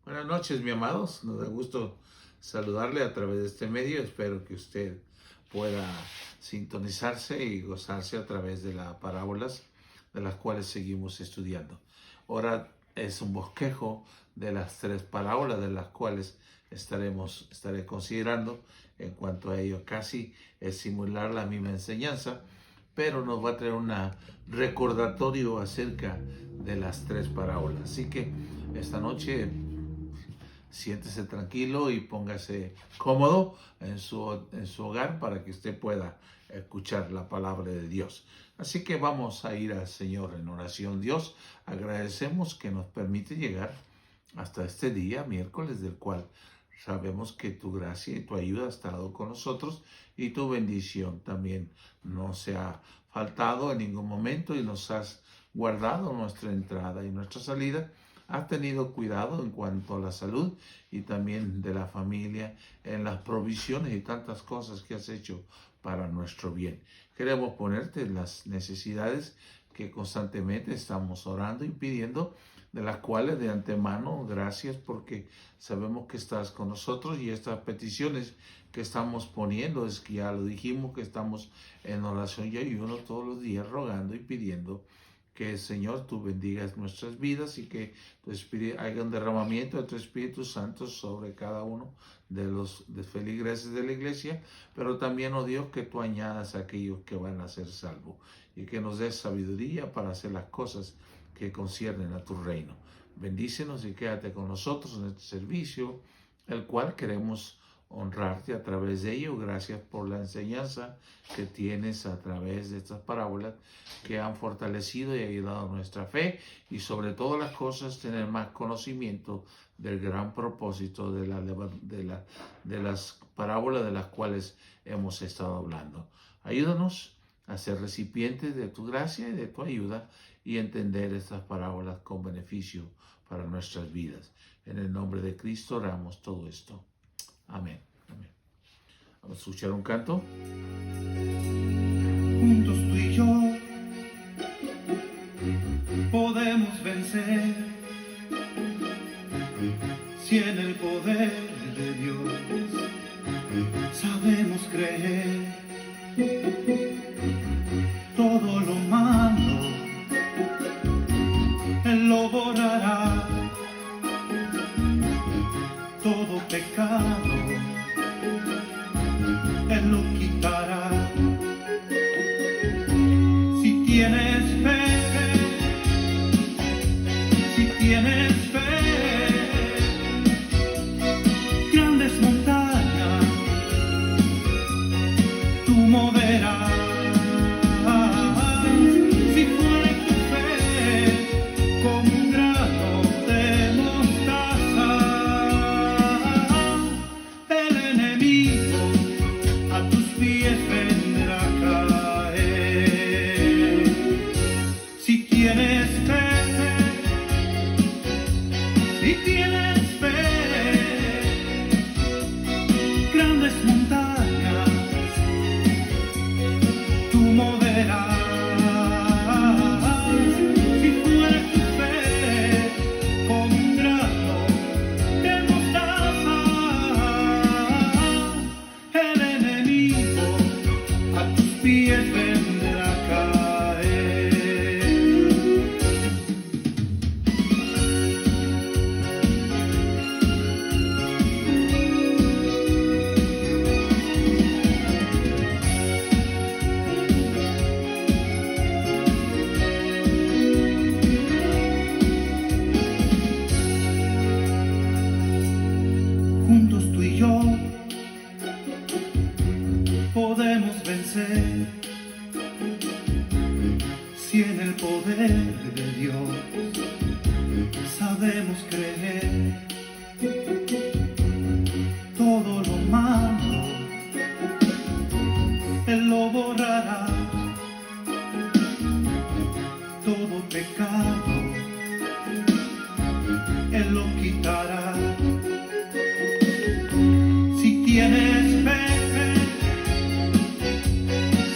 Buenas noches, mi amados. Nos da gusto saludarle a través de este medio. Espero que usted pueda sintonizarse y gozarse a través de las parábolas de las cuales seguimos estudiando. Ahora es un bosquejo de las tres parábolas de las cuales estaré considerando. En cuanto a ello, casi es similar la misma enseñanza, pero nos va a traer un recordatorio acerca de las tres parábolas. Así que esta noche siéntese tranquilo y póngase cómodo en su hogar para que usted pueda escuchar la palabra de Dios. Así que vamos a ir al Señor en oración. Dios, agradecemos que nos permite llegar hasta este día, miércoles, del cual sabemos que tu gracia y tu ayuda ha estado con nosotros y tu bendición también no se ha faltado en ningún momento y nos has guardado nuestra entrada y nuestra salida. Has tenido cuidado en cuanto a la salud y también de la familia, en las provisiones y tantas cosas que has hecho para nuestro bien. Queremos ponerte las necesidades que constantemente estamos orando y pidiendo, de las cuales de antemano gracias porque sabemos que estás con nosotros, y estas peticiones que estamos poniendo es que ya lo dijimos, que estamos en oración y ayuno todos los días rogando y pidiendo que, Señor, tú bendigas nuestras vidas y que tu Espíritu, haya un derramamiento de tu Espíritu Santo sobre cada uno de los feligreses de la iglesia, pero también, oh Dios, que tú añadas a aquellos que van a ser salvos y que nos des sabiduría para hacer las cosas que conciernen a tu reino. Bendícenos y quédate con nosotros en este servicio, el cual queremos honrarte a través de ello. Gracias por la enseñanza que tienes a través de estas parábolas que han fortalecido y ayudado a nuestra fe, y sobre todas las cosas tener más conocimiento del gran propósito de las parábolas de las cuales hemos estado hablando. Ayúdanos a ser recipientes de tu gracia y de tu ayuda y entender estas parábolas con beneficio para nuestras vidas. En el nombre de Cristo oramos todo esto. Amén. Amén. Vamos a escuchar un canto. Juntos tú y yo podemos vencer, si en el poder de Dios sabemos creer. Todo lo malo Él lo borrará, todo pecado Él lo quitará. Si tienes fe, si tienes fe, grandes montañas tú moverás. Si fuera tu fe como un grano de mostaza, el enemigo a tus pies vendrá a caer. Si tienes fe, si tienes fe, grandes montañas tú moverás. Si fuera tu fe como un grano de mostaza, el enemigo a tus pies vendrá a caer. Juntos tú y yo podemos vencer, si en el poder de Dios sabemos creer. Todo lo malo Él lo borrará, todo pecado Él lo quitará. Si tienes fe,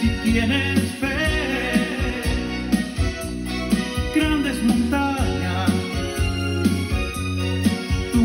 si tienes fe, grandes montañas tú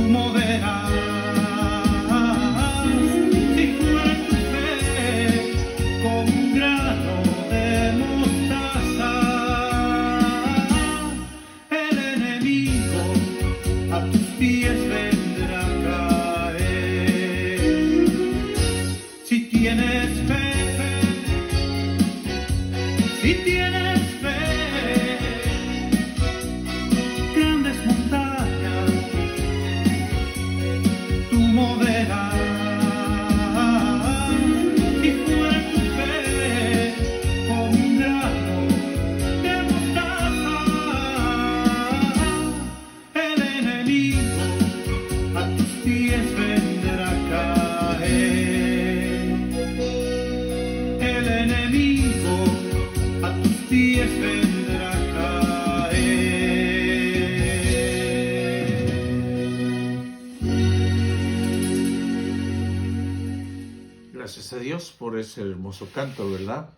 Gracias a Dios por ese hermoso canto, ¿verdad?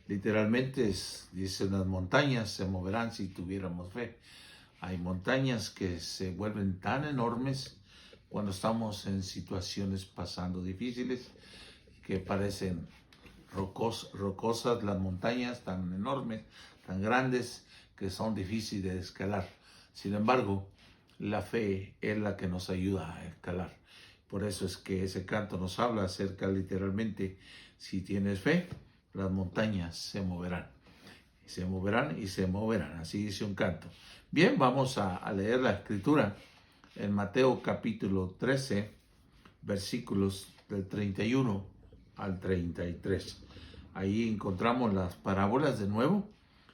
Literalmente dicen las montañas se moverán si tuviéramos fe. Hay montañas que se vuelven tan enormes cuando estamos en situaciones pasando difíciles que parecen rocosas las montañas tan enormes, tan grandes que son difíciles de escalar. Sin embargo, la fe es la que nos ayuda a escalar. Por eso es que ese canto nos habla acerca literalmente, si tienes fe, las montañas se moverán. Se moverán y se moverán. Así dice un canto. Bien, vamos a leer la escritura en Mateo capítulo 13, versículos del 31 al 33. Ahí encontramos las parábolas de nuevo,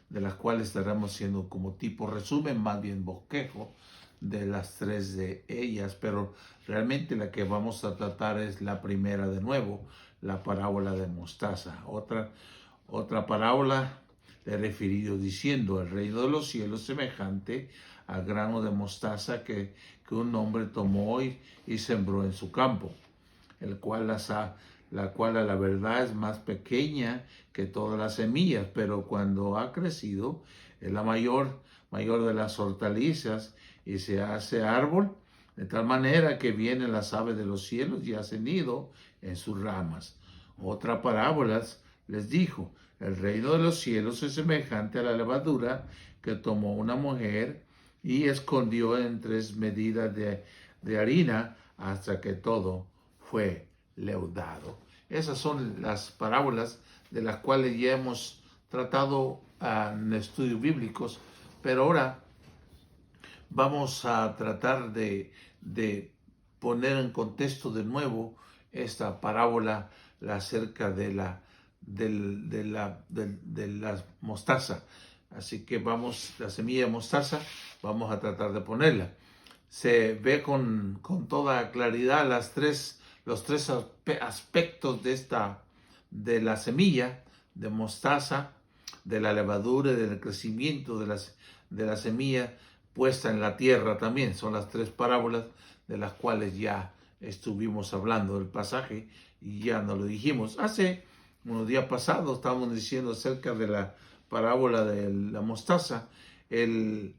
de las cuales estaremos haciendo como tipo resumen, más bien bosquejo, de las tres de ellas, pero realmente la que vamos a tratar es la primera de nuevo, la parábola de mostaza. Otra parábola le he referido diciendo: el reino de los cielos semejante al grano de mostaza que un hombre tomó y sembró en su campo, la cual a la verdad es más pequeña que todas las semillas, pero cuando ha crecido es la mayor de las hortalizas y se hace árbol, de tal manera que vienen las aves de los cielos y hacen nido en sus ramas. Otra parábola les dijo: el reino de los cielos es semejante a la levadura que tomó una mujer y escondió en 3 medidas de harina hasta que todo fue leudado. Esas son las parábolas de las cuales ya hemos tratado en estudios bíblicos, pero ahora vamos a tratar de poner en contexto de nuevo esta parábola acerca de la mostaza. Así que la semilla de mostaza, vamos a tratar de ponerla. Se ve con toda claridad los tres aspectos de la semilla de mostaza, de la levadura y del crecimiento de la semilla puesta en la tierra también. Son las 3 parábolas de las cuales ya estuvimos hablando del pasaje y ya nos lo dijimos. Hace unos días pasados estábamos diciendo acerca de la parábola de la mostaza. El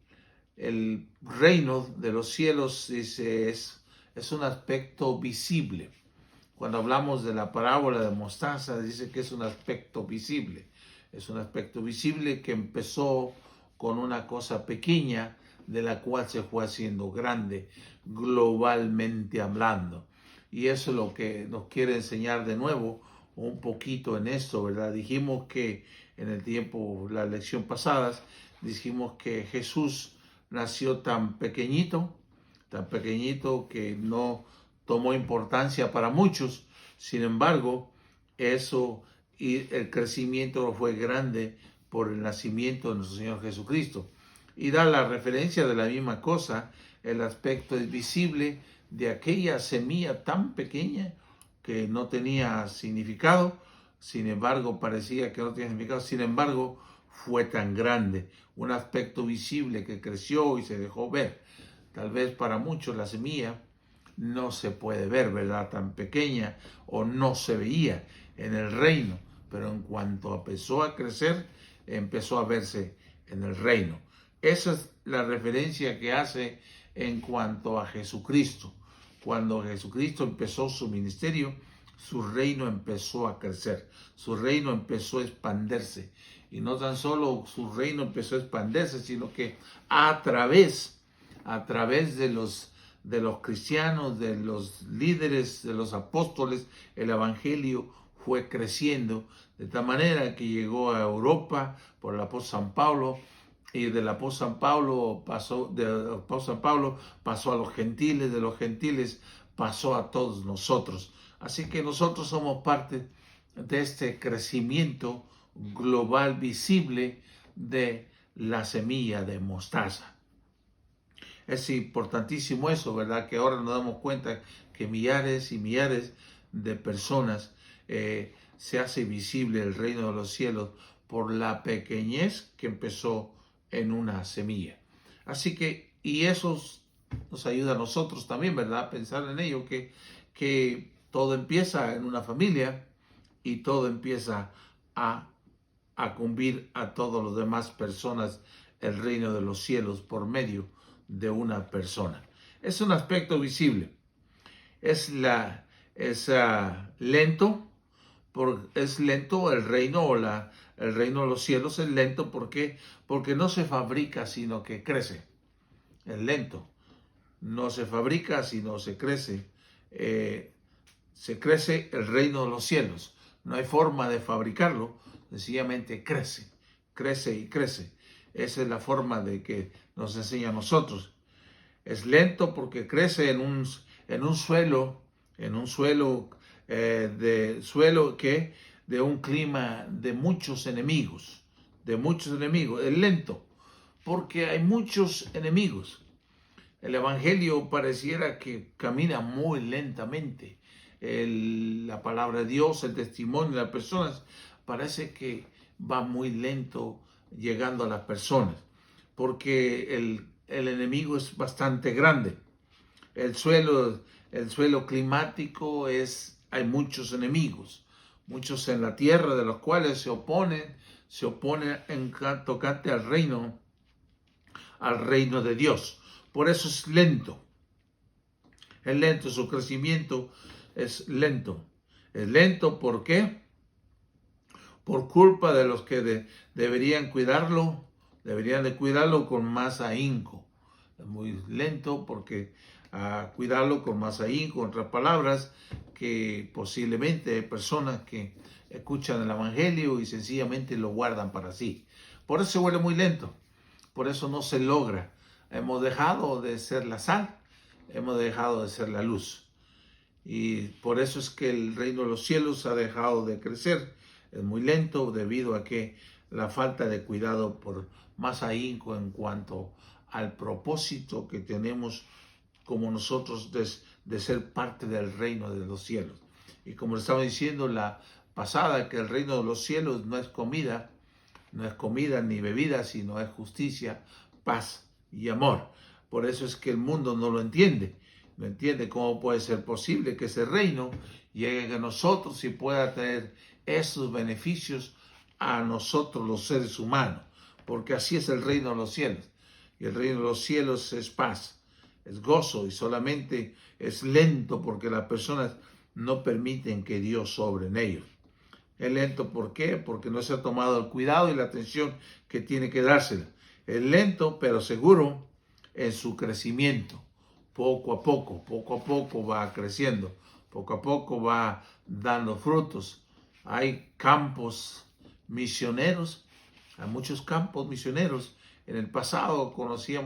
reino de los cielos, dice, es un aspecto visible. Cuando hablamos de la parábola de mostaza, dice que es un aspecto visible. Es un aspecto visible que empezó con una cosa pequeña, de la cual se fue haciendo grande, globalmente hablando. Y eso es lo que nos quiere enseñar de nuevo un poquito en esto, ¿verdad? Dijimos que en el tiempo, la lección pasada, dijimos que Jesús nació tan pequeñito que no tomó importancia para muchos. Sin embargo, eso y el crecimiento fue grande por el nacimiento de nuestro Señor Jesucristo. Y da la referencia de la misma cosa. El aspecto es visible de aquella semilla tan pequeña que no tenía significado. Sin embargo, parecía que no tenía significado. Sin embargo, fue tan grande. Un aspecto visible que creció y se dejó ver. Tal vez para muchos la semilla no se puede ver, ¿verdad? Tan pequeña, o no se veía en el reino. Pero en cuanto empezó a crecer, empezó a verse en el reino. Esa es la referencia que hace en cuanto a Jesucristo. Cuando Jesucristo empezó su ministerio, su reino empezó a crecer, su reino empezó a expandirse. Y no tan solo su reino empezó a expandirse, sino que a través de los cristianos, de los líderes, de los apóstoles, el evangelio fue creciendo de tal manera que llegó a Europa por el apóstol San Pablo. Y del apóstol San Pablo pasó a los gentiles, de los gentiles pasó a todos nosotros. Así que nosotros somos parte de este crecimiento global visible de la semilla de mostaza. Es importantísimo eso, ¿verdad? Que ahora nos damos cuenta que millares y millares de personas se hace visible el reino de los cielos por la pequeñez que empezó en una semilla. Así que, y eso nos ayuda a nosotros también, ¿verdad? A pensar en ello, que todo empieza en una familia, y todo empieza a cumplir a todas las demás personas el reino de los cielos por medio de una persona. Es un aspecto visible. Es lento, es lento el reino el reino de los cielos es lento porque no se fabrica sino que crece. Es lento, no se fabrica sino se crece. Se crece el reino de los cielos. No hay forma de fabricarlo, sencillamente crece, crece y crece. Esa es la forma de que nos enseña a nosotros. Es lento porque crece en un suelo de un clima de muchos enemigos, Es lento porque hay muchos enemigos. El evangelio pareciera que camina muy lentamente. La palabra de Dios, el testimonio de las personas, parece que va muy lento llegando a las personas, porque el enemigo es bastante grande. El suelo climático hay muchos enemigos, muchos en la tierra, de los cuales se oponen en tocante al reino de Dios. Por eso es lento. Es lento, su crecimiento es lento. Es lento, ¿por qué? Por culpa de los que deberían de cuidarlo con más ahínco. Es muy lento porque cuidarlo con más ahínco, en otras palabras, que posiblemente hay personas que escuchan el evangelio y sencillamente lo guardan para sí. Por eso se vuelve muy lento, por eso no se logra. Hemos dejado de ser la sal, hemos dejado de ser la luz. Y por eso es que el reino de los cielos ha dejado de crecer. Es muy lento debido a que la falta de cuidado por más ahínco en cuanto al propósito que tenemos como nosotros de ser parte del reino de los cielos. Y como le estaba diciendo la pasada, que el reino de los cielos no es comida ni bebida, sino es justicia, paz y amor. Por eso es que el mundo no lo entiende. No entiende cómo puede ser posible que ese reino llegue a nosotros y pueda tener esos beneficios a nosotros los seres humanos. Porque así es el reino de los cielos. Y el reino de los cielos es paz, es gozo, y solamente es lento porque las personas no permiten que Dios sobre en ellos. Es lento, ¿por qué? Porque no se ha tomado el cuidado y la atención que tiene que dársela. Es lento, pero seguro en su crecimiento. Poco a poco va creciendo, poco a poco va dando frutos. Hay campos misioneros, hay muchos campos misioneros. En el pasado conocí a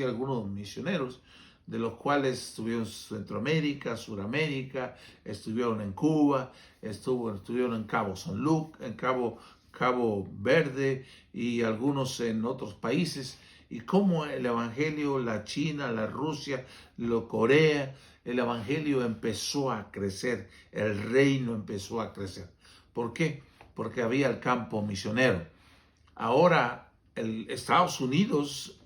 algunos misioneros, de los cuales estuvieron en Centroamérica, Suramérica, estuvieron en Cuba, estuvieron en Cabo San Lucas, en Cabo Verde y algunos en otros países. Y cómo el evangelio, la China, la Rusia, Corea, el evangelio empezó a crecer, el reino empezó a crecer. ¿Por qué? Porque había el campo misionero. Ahora Estados Unidos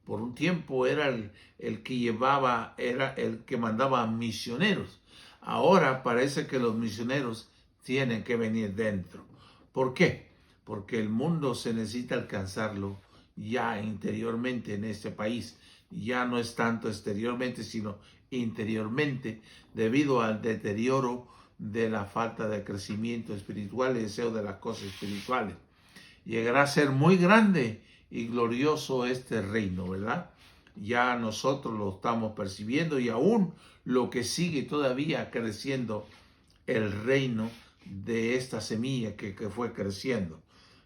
por un tiempo era el que mandaba misioneros. Ahora parece que los misioneros tienen que venir dentro. ¿Por qué? Porque el mundo se necesita alcanzarlo ya interiormente en este país. Ya no es tanto exteriormente, sino interiormente, debido al deterioro de la falta de crecimiento espiritual y deseo de las cosas espirituales. Llegará a ser muy grande y glorioso este reino, ¿verdad? Ya nosotros lo estamos percibiendo, y aún lo que sigue todavía creciendo, el reino de esta semilla que fue creciendo.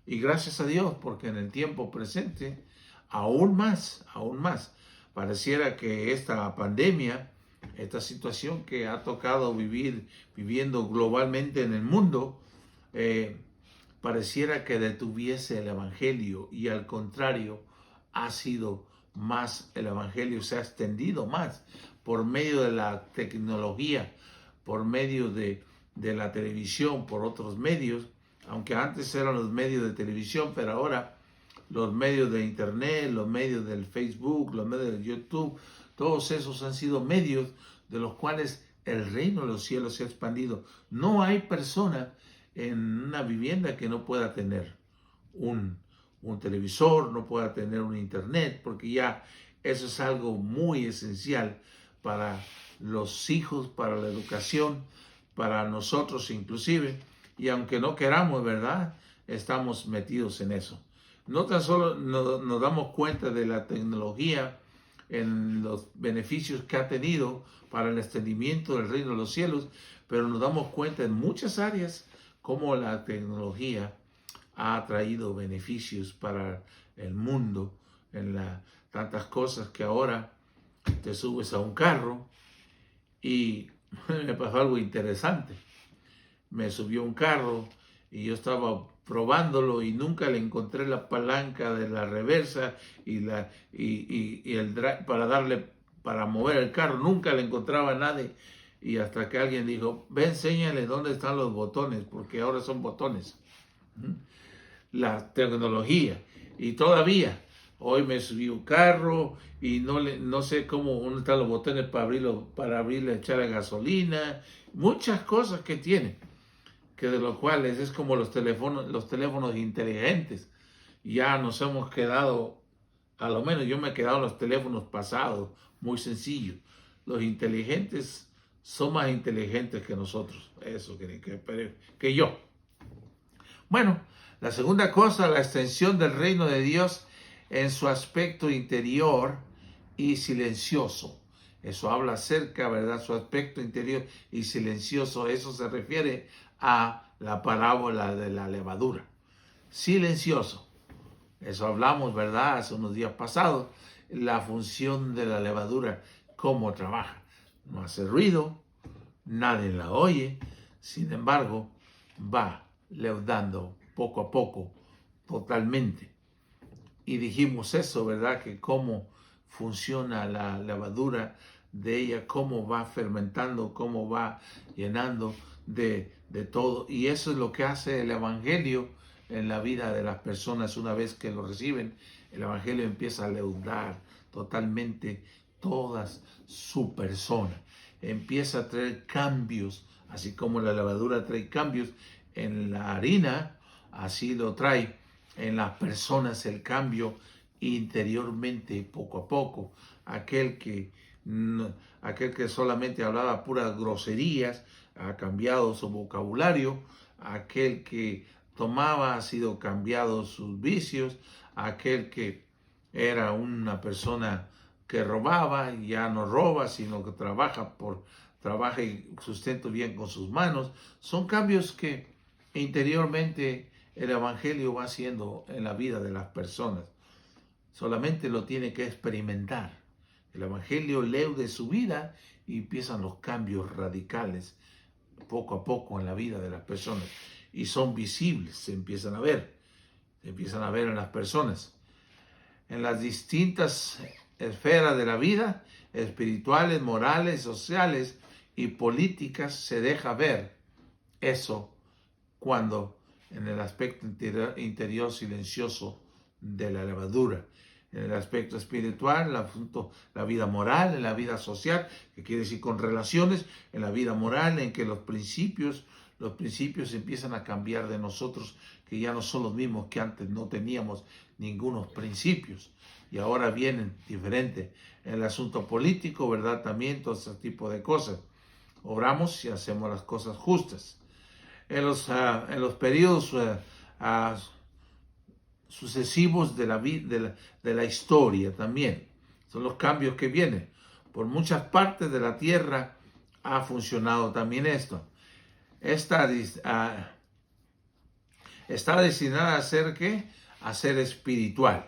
Y gracias a Dios, porque en el tiempo presente, aún más, pareciera que esta pandemia, esta situación que ha tocado viviendo globalmente en el mundo, pareciera que detuviese el evangelio, y al contrario, ha sido más, el evangelio se ha extendido más por medio de la tecnología, por medio de la televisión, por otros medios, aunque antes eran los medios de televisión, pero ahora los medios de internet, los medios del Facebook, los medios de YouTube, todos esos han sido medios de los cuales el reino de los cielos se ha expandido. No hay persona en una vivienda que no pueda tener un, un televisor, no pueda tener un internet, porque ya eso es algo muy esencial para los hijos, para la educación, para nosotros inclusive. Y aunque no queramos, ¿verdad? Estamos metidos en eso. No tan solo nos damos cuenta de la tecnología en los beneficios que ha tenido para el extendimiento del reino de los cielos, pero nos damos cuenta en muchas áreas cómo la tecnología ha traído beneficios para el mundo, en tantas cosas que ahora te subes a un carro y me pasó algo interesante. Me subió un carro y yo estaba probándolo y nunca le encontré la palanca de la reversa y el para mover el carro, nunca le encontraba a nadie. Y hasta que alguien dijo, ve, enséñale dónde están los botones, porque ahora son botones. La tecnología. Y todavía, hoy me subí un carro y no sé dónde están los botones para abrirle, echarle gasolina, muchas cosas que tiene, que de los cuales es como los teléfonos inteligentes. Ya nos hemos quedado, a lo menos yo me he quedado en los teléfonos pasados, muy sencillos. Los inteligentes son más inteligentes que nosotros, eso que yo. Bueno, la segunda cosa, la extensión del reino de Dios en su aspecto interior y silencioso. Eso habla acerca, ¿verdad? Su aspecto interior y silencioso. Eso se refiere a la parábola de la levadura. Silencioso. Eso hablamos, ¿verdad? Hace unos días pasados. La función de la levadura, cómo trabaja. No hace ruido, nadie la oye. Sin embargo, va leudando poco a poco, totalmente. Y dijimos eso, ¿verdad? Que cómo funciona la levadura de ella, cómo va fermentando, cómo va llenando de todo. Y eso es lo que hace el Evangelio en la vida de las personas una vez que lo reciben. El Evangelio empieza a leudar totalmente toda su persona. Empieza a traer cambios, así como la levadura trae cambios en la harina, así lo trae en las personas el cambio interiormente, poco a poco. Aquel que solamente hablaba puras groserías, ha cambiado su vocabulario. Aquel que tomaba, ha sido cambiado sus vicios. Aquel que era una persona que robaba, ya no roba, sino que trabaja y sustenta bien con sus manos. Son cambios que interiormente el Evangelio va haciendo en la vida de las personas. Solamente lo tiene que experimentar. El Evangelio leude su vida y empiezan los cambios radicales poco a poco en la vida de las personas. Y son visibles, se empiezan a ver en las personas. En las distintas esferas de la vida, espirituales, morales, sociales y políticas, se deja ver eso cuando en el aspecto interior silencioso de la levadura, en el aspecto espiritual, la vida moral, en la vida social, que quiere decir con relaciones, en la vida moral, en que los principios empiezan a cambiar de nosotros, que ya no son los mismos que antes no teníamos ningunos principios, y ahora vienen diferentes. En el asunto político, ¿verdad? También todo ese tipo de cosas. Obramos y hacemos las cosas justas. En los periodos sucesivos de la historia también. Son los cambios que vienen. Por muchas partes de la tierra ha funcionado también esto. Está destinada a ser ¿qué? A ser espiritual.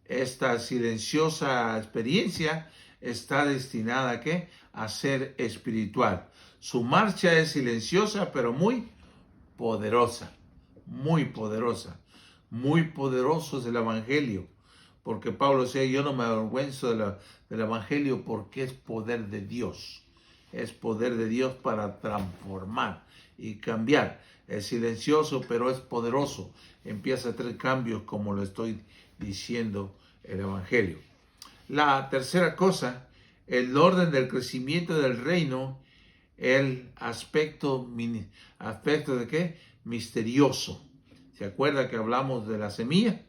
Esta silenciosa experiencia está destinada ¿a qué? A ser espiritual. Su marcha es silenciosa, pero muy poderosa, muy poderosa. Muy poderoso es el Evangelio, porque Pablo decía, yo no me avergüenzo del Evangelio porque es poder de Dios. Es poder de Dios para transformar y cambiar. Es silencioso, pero es poderoso. Empieza a traer cambios, como lo estoy diciendo, el Evangelio. La tercera cosa, el orden del crecimiento del reino el aspecto de qué? Misterioso. ¿Se acuerda que hablamos de la semilla?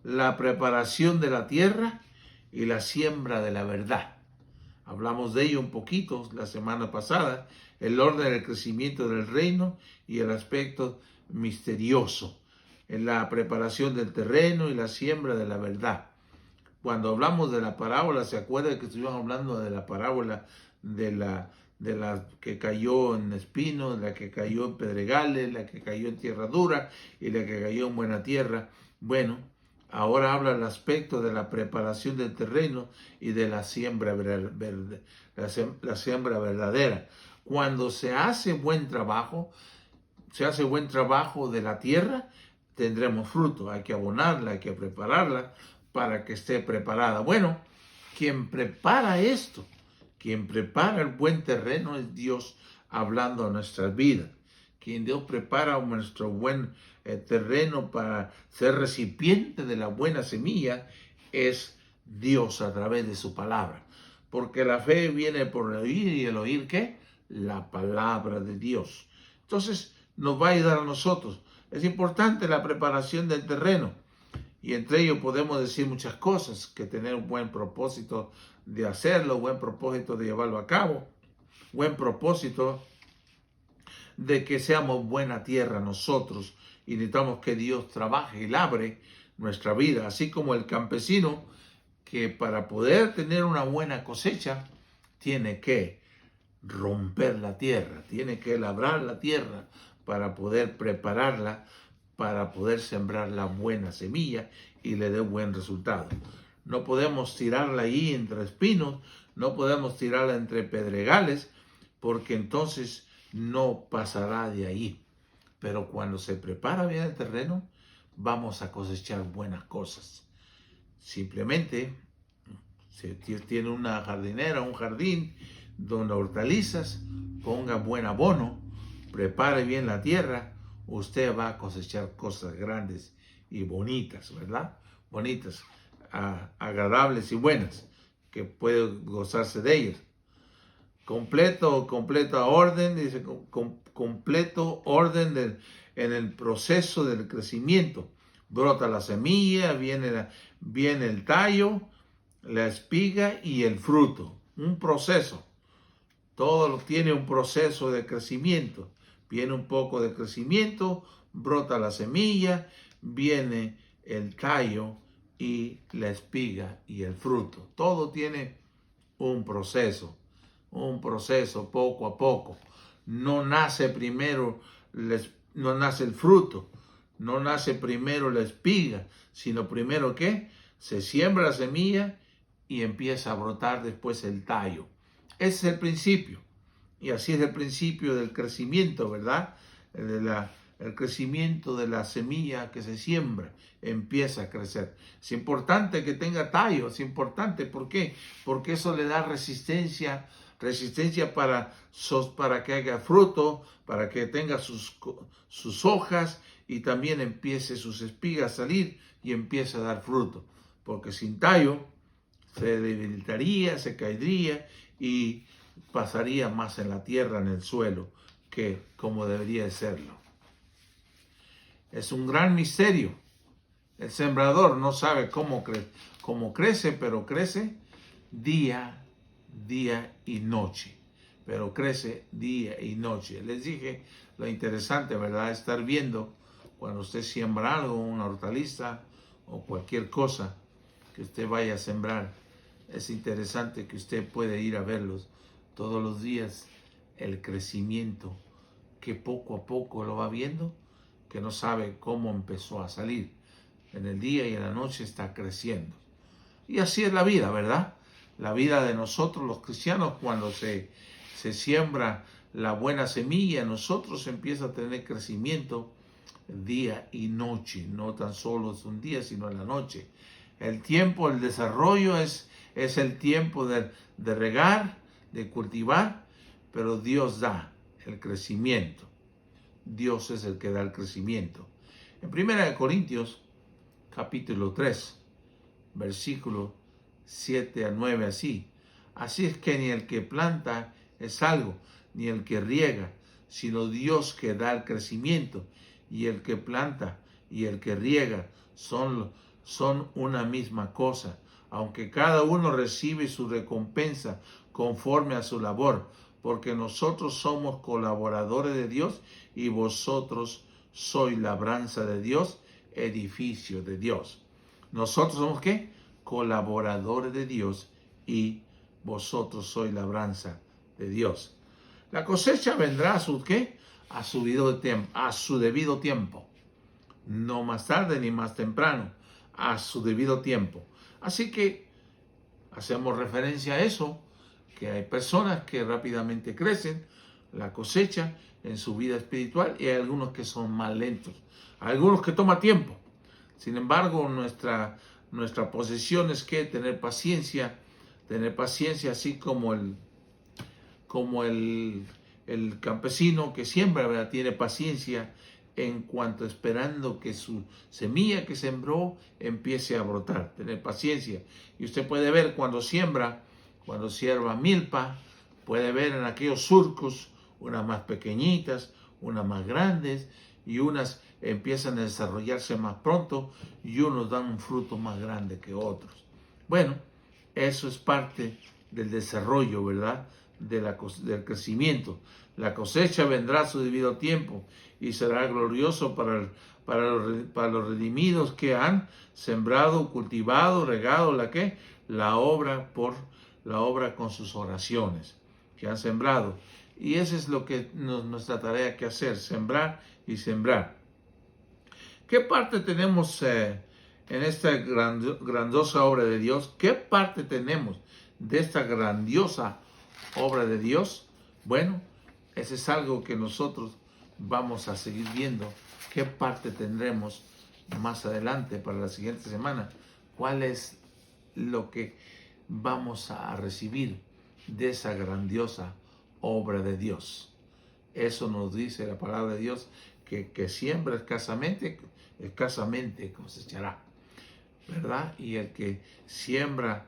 La preparación de la tierra y la siembra de la verdad. Hablamos de ello un poquito la semana pasada, el orden del crecimiento del reino y el aspecto misterioso, en la preparación del terreno y la siembra de la verdad. Cuando hablamos de la parábola, ¿se acuerda que estuvimos hablando de la parábola de la que cayó en espinos, la que cayó en pedregales, la que cayó en tierra dura y la que cayó en buena tierra? Bueno, ahora habla el aspecto de la preparación del terreno y de la siembra verdadera. Cuando se hace buen trabajo de la tierra, tendremos fruto. Hay que abonarla, hay que prepararla para que esté preparada. Bueno, quien prepara esto, quien prepara el buen terreno es Dios hablando a nuestras vidas. Quien Dios prepara nuestro buen terreno para ser recipiente de la buena semilla es Dios a través de su palabra. Porque la fe viene por el oír, y el oír ¿qué? La palabra de Dios. Entonces nos va a ayudar a nosotros. Es importante la preparación del terreno. Y entre ellos podemos decir muchas cosas, que tener un buen propósito de hacerlo, buen propósito de llevarlo a cabo, buen propósito de que seamos buena tierra nosotros, y necesitamos que Dios trabaje y labre nuestra vida, así como el campesino que para poder tener una buena cosecha tiene que romper la tierra, tiene que labrar la tierra para poder prepararla, para poder sembrar la buena semilla y le dé buen resultado. No podemos tirarla ahí entre espinos, no podemos tirarla entre pedregales, porque entonces no pasará de ahí. Pero cuando se prepara bien el terreno, vamos a cosechar buenas cosas. Simplemente, si tiene una jardinera, un jardín donde hortalizas, ponga buen abono, prepare bien la tierra, usted va a cosechar cosas grandes y bonitas, ¿verdad? Bonitas, agradables y buenas, que puede gozarse de ellas. Completo orden, dice, completo orden en el proceso del crecimiento. Brota la semilla, viene el tallo, la espiga y el fruto. Un proceso. Todo tiene un proceso de crecimiento. Viene un poco de crecimiento, brota la semilla, viene el tallo y la espiga y el fruto. Todo tiene un proceso poco a poco. No nace primero, no nace el fruto, no nace primero la espiga, sino primero ¿qué? Se siembra la semilla y empieza a brotar después el tallo. Ese es el principio. Y así es el principio del crecimiento, ¿verdad? El crecimiento de la semilla que se siembra empieza a crecer. Es importante que tenga tallo, es importante. ¿Por qué? Porque eso le da resistencia para que haga fruto, para que tenga sus hojas y también empiece sus espigas a salir y empiece a dar fruto. Porque sin tallo se debilitaría, se caería y pasaría más en la tierra, en el suelo, que como debería de serlo. Es un gran misterio. El sembrador no sabe cómo crece, pero crece día y noche. Pero crece día y noche. Les dije lo interesante, ¿verdad? Estar viendo cuando usted siembra algo, una hortaliza o cualquier cosa que usted vaya a sembrar. Es interesante que usted puede ir a verlos todos los días, el crecimiento que poco a poco lo va viendo, que no sabe cómo empezó a salir. En el día y en la noche está creciendo. Y así es la vida, ¿verdad? La vida de nosotros los cristianos, cuando se siembra la buena semilla, nosotros empieza a tener crecimiento día y noche. No tan solo es un día, sino en la noche. El tiempo, el desarrollo es el tiempo de regar, de cultivar, pero Dios da el crecimiento. Dios es el que da el crecimiento. En 1 Corintios, capítulo 3, versículo 7 a 9, así. Así es que ni el que planta es algo, ni el que riega, sino Dios que da el crecimiento. Y el que planta y el que riega son una misma cosa, aunque cada uno recibe su recompensa conforme a su labor, porque nosotros somos colaboradores de Dios y vosotros sois labranza de Dios, edificio de Dios. Nosotros somos ¿qué? Colaboradores de Dios y vosotros sois labranza de Dios. La cosecha vendrá a su ¿qué? A su debido tiempo. No más tarde ni más temprano, a su debido tiempo. Así que hacemos referencia a eso, que hay personas que rápidamente crecen la cosecha en su vida espiritual y hay algunos que son más lentos, hay algunos que toma tiempo. Sin embargo, nuestra posición es que tener paciencia así como el campesino que siembra, ¿verdad? Tiene paciencia en cuanto esperando que su semilla que sembró empiece a brotar, tener paciencia. Y usted puede ver cuando siembra milpa, puede ver en aquellos surcos, unas más pequeñitas, unas más grandes, y unas empiezan a desarrollarse más pronto, y unos dan un fruto más grande que otros. Bueno, eso es parte del desarrollo, ¿verdad? Del crecimiento. La cosecha vendrá a su debido tiempo y será glorioso para los redimidos que han sembrado, cultivado, regado la obra con sus oraciones, que han sembrado. Y eso es lo que nuestra tarea que hacer, sembrar y sembrar. ¿Qué parte tenemos en esta grandiosa obra de Dios? ¿Qué parte tenemos de esta grandiosa obra de Dios? Bueno, eso es algo que nosotros vamos a seguir viendo. ¿Qué parte tendremos más adelante para la siguiente semana? ¿Cuál es lo que vamos a recibir de esa grandiosa obra de Dios? Eso nos dice la palabra de Dios, que siembra escasamente cosechará, ¿verdad? Y el que siembra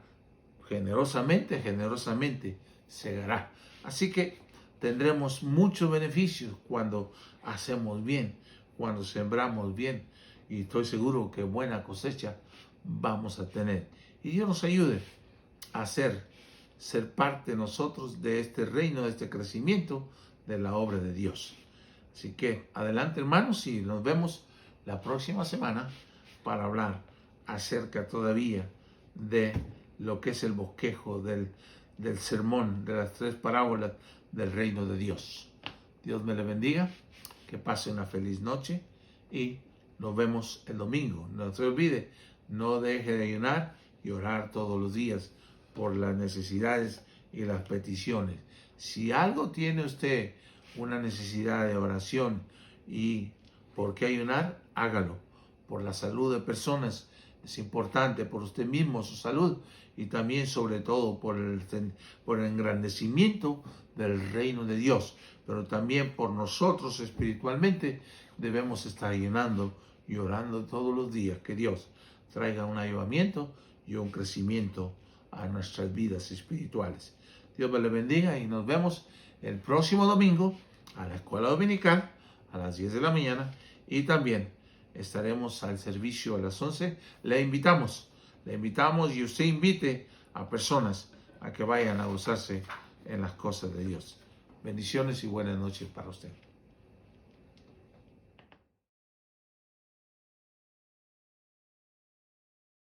generosamente segará. Así que tendremos muchos beneficios cuando hacemos bien, cuando sembramos bien, y estoy seguro que buena cosecha vamos a tener. Y Dios nos ayude a ser parte nosotros de este reino, de este crecimiento de la obra de Dios. Así que adelante, hermanos, y nos vemos la próxima semana para hablar acerca todavía de lo que es el bosquejo del sermón, de las 3 parábolas del reino de Dios. Dios me le bendiga, que pase una feliz noche y nos vemos el domingo. No se olvide, no deje de ayunar y orar todos los días por las necesidades y las peticiones. Si algo tiene usted una necesidad de oración y por qué ayunar, hágalo. Por la salud de personas es importante, por usted mismo, su salud, y también sobre todo por el engrandecimiento del reino de Dios, pero también por nosotros espiritualmente debemos estar ayunando y orando todos los días, que Dios traiga un avivamiento y un crecimiento a nuestras vidas espirituales. Dios me le bendiga y nos vemos el próximo domingo a la escuela dominical a las 10 de la mañana y también estaremos al servicio a las 11. Le invitamos y usted invite a personas a que vayan a gozarse en las cosas de Dios. Bendiciones y buenas noches para usted.